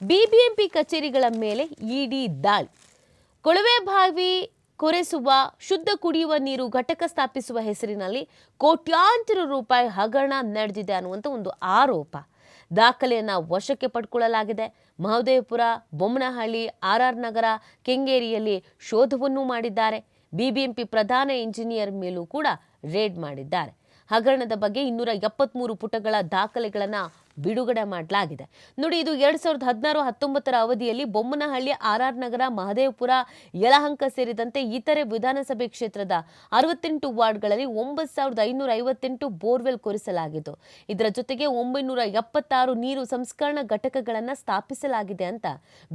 BBMP ಕಚೇರಿಗಳ ಮೇಲೆ ಇಡಿ ದಾಳಿ. ಕೊಳವೆ ಬಾವಿ ಕೊರೆಸುವ, ಶುದ್ಧ ಕುಡಿಯುವ ನೀರು ಘಟಕ ಸ್ಥಾಪಿಸುವ ಹೆಸರಿನಲ್ಲಿ ಕೋಟ್ಯಾಂತರ ರೂಪಾಯಿ ಹಗರಣ ನಡೆದಿದೆ ಅನ್ನುವಂಥ ಒಂದು ಆರೋಪ. ದಾಖಲೆಯನ್ನು ವಶಕ್ಕೆ ಪಡ್ಕೊಳ್ಳಲಾಗಿದೆ. ಮಹದೇವಪುರ, ಬೊಮ್ಮನಹಳ್ಳಿ, ಆರ್ ನಗರ, ಕೆಂಗೇರಿಯಲ್ಲಿ ಶೋಧವನ್ನು ಮಾಡಿದ್ದಾರೆ. ಬಿಬಿಎಂಪಿ ಪ್ರಧಾನ ಇಂಜಿನಿಯರ್ ಮೇಲೂ ಕೂಡ ರೇಡ್ ಮಾಡಿದ್ದಾರೆ. ಹಗರಣದ ಬಗ್ಗೆ 273 ಪುಟಗಳ ದಾಖಲೆಗಳನ್ನು ಬಿಡುಗಡೆ ಮಾಡಲಾಗಿದೆ. ನೋಡಿ, ಇದು 2016-19 ಅವಧಿಯಲ್ಲಿ ಬೊಮ್ಮನಹಳ್ಳಿ, ಆರ್ ನಗರ, ಮಹದೇವಪುರ, ಯಲಹಂಕ ಸೇರಿದಂತೆ ಇತರೆ ವಿಧಾನಸಭೆ ಕ್ಷೇತ್ರದ 68 ವಾರ್ಡ್ಗಳಲ್ಲಿ 9558 ಬೋರ್ವೆಲ್ ಕೊರೆಸಲಾಗಿತ್ತು. ಇದರ ಜೊತೆಗೆ 976 ನೀರು ಸಂಸ್ಕರಣಾ ಘಟಕಗಳನ್ನು ಸ್ಥಾಪಿಸಲಾಗಿದೆ ಅಂತ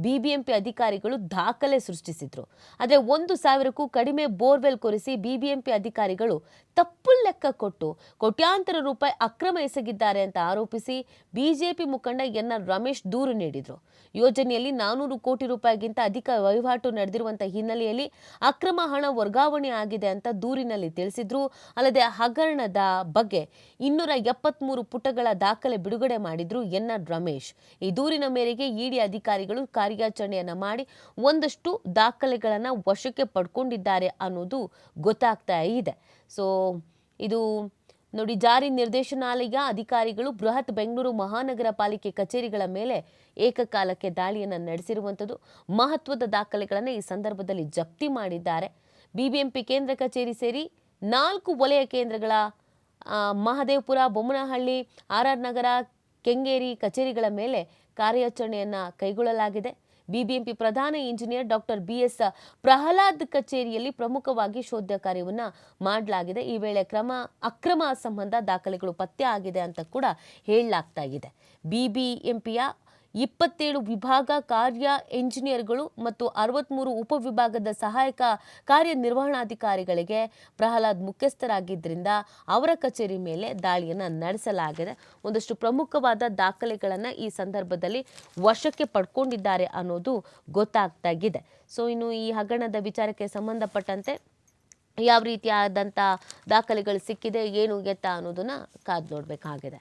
ಬಿಬಿಎಂಪಿ ಅಧಿಕಾರಿಗಳು ದಾಖಲೆ ಸೃಷ್ಟಿಸಿದ್ರು. ಆದರೆ 1000ಕ್ಕೂ ಕಡಿಮೆ ಬೋರ್ವೆಲ್ ಕೊರೆಸಿ ಬಿಬಿಎಂಪಿ ಅಧಿಕಾರಿಗಳು ತಪ್ಪು ಲೆಕ್ಕ ಕೊಟ್ಟು ಕೋಟ್ಯಾಂತರ ರೂಪಾಯಿ ಅಕ್ರಮ ಎಸಗಿದ್ದಾರೆ ಅಂತ ಆರೋಪಿಸಿ ಬಿಜೆಪಿ ಮುಖಂಡ ಎನ್.ಆರ್. ರಮೇಶ್ ದೂರು ನೀಡಿದ್ರು. ಯೋಜನೆಯಲ್ಲಿ 400 ಕೋಟಿ ರೂಪಾಯಿಗಿಂತ ಅಧಿಕ ವಹಿವಾಟು ನಡೆದಿರುವಂತಹ ಹಿನ್ನೆಲೆಯಲ್ಲಿ ಅಕ್ರಮ ಹಣ ವರ್ಗಾವಣೆ ಆಗಿದೆ ಅಂತ ದೂರಿನಲ್ಲಿ ತಿಳಿಸಿದ್ರು. ಅಲ್ಲದೆ ಹಗರಣದ ಬಗ್ಗೆ 273 ಪುಟಗಳ ದಾಖಲೆ ಬಿಡುಗಡೆ ಮಾಡಿದ್ರು ಎನ್.ಆರ್. ರಮೇಶ್. ಈ ದೂರಿನ ಮೇರೆಗೆ ಇಡಿ ಅಧಿಕಾರಿಗಳು ಕಾರ್ಯಾಚರಣೆಯನ್ನ ಮಾಡಿ ಒಂದಷ್ಟು ದಾಖಲೆಗಳನ್ನು ವಶಕ್ಕೆ ಪಡ್ಕೊಂಡಿದ್ದಾರೆ ಅನ್ನೋದು ಗೊತ್ತಾಗ್ತಾ ಇದೆ. ಸೊ ಇದು ನೋಡಿ, ಜಾರಿ ನಿರ್ದೇಶನಾಲಯ ಅಧಿಕಾರಿಗಳು ಬೃಹತ್ ಬೆಂಗಳೂರು ಮಹಾನಗರ ಪಾಲಿಕೆ ಕಚೇರಿಗಳ ಮೇಲೆ ಏಕಕಾಲಕ್ಕೆ ದಾಳಿಯನ್ನು ನಡೆಸಿರುವಂಥದ್ದು. ಮಹತ್ವದ ದಾಖಲೆಗಳನ್ನು ಈ ಸಂದರ್ಭದಲ್ಲಿ ಜಪ್ತಿ ಮಾಡಿದ್ದಾರೆ. ಬಿಬಿಎಂಪಿ ಕೇಂದ್ರ ಕಚೇರಿ ಸೇರಿ 4 ವಲಯ ಕೇಂದ್ರಗಳ ಮಹದೇವಪುರ, ಬೊಮ್ಮನಹಳ್ಳಿ, ಆರ್ ನಗರ, ಕೆಂಗೇರಿ ಕಚೇರಿಗಳ ಮೇಲೆ ಕಾರ್ಯಾಚರಣೆಯನ್ನು ಕೈಗೊಳ್ಳಲಾಗಿದೆ. ಬಿಬಿಎಂಪಿ ಪ್ರಧಾನ ಇಂಜಿನಿಯರ್ ಡಾಕ್ಟರ್ BS ಪ್ರಹ್ಲಾದ್ ಕಚೇರಿಯಲ್ಲಿ ಪ್ರಮುಖವಾಗಿ ಶೋಧ ಕಾರ್ಯವನ್ನು ಮಾಡಲಾಗಿದೆ. ಈ ವೇಳೆ ಅಕ್ರಮ ಸಂಬಂಧ ದಾಖಲೆಗಳು ಪತ್ತೆ ಆಗಿದೆ ಅಂತ ಕೂಡ ಹೇಳಲಾಗ್ತಾ ಇದೆ. ಬಿಬಿಎಂಪಿಯ 27 ವಿಭಾಗ ಕಾರ್ಯ ಎಂಜಿನಿಯರ್ಗಳು ಮತ್ತು 63 ಉಪವಿಭಾಗದ ಸಹಾಯಕ ಕಾರ್ಯನಿರ್ವಹಣಾಧಿಕಾರಿಗಳಿಗೆ ಪ್ರಹ್ಲಾದ್ ಮುಖ್ಯಸ್ಥರಾಗಿದ್ದರಿಂದ ಅವರ ಕಚೇರಿ ಮೇಲೆ ದಾಳಿಯನ್ನು ನಡೆಸಲಾಗಿದೆ. ಒಂದಷ್ಟು ಪ್ರಮುಖವಾದ ದಾಖಲೆಗಳನ್ನು ಈ ಸಂದರ್ಭದಲ್ಲಿ ವಶಕ್ಕೆ ಪಡ್ಕೊಂಡಿದ್ದಾರೆ ಅನ್ನೋದು ಗೊತ್ತಾಗ್ತಾ ಇದೆ. ಸೊ ಇನ್ನು ಈ ಹಗರಣದ ವಿಚಾರಕ್ಕೆ ಸಂಬಂಧಪಟ್ಟಂತೆ ಯಾವ ರೀತಿಯಾದಂಥ ದಾಖಲೆಗಳು ಸಿಕ್ಕಿದೆ, ಏನು ಎತ್ತ ಅನ್ನೋದನ್ನ ಕಾದು ನೋಡಬೇಕಾಗಿದೆ.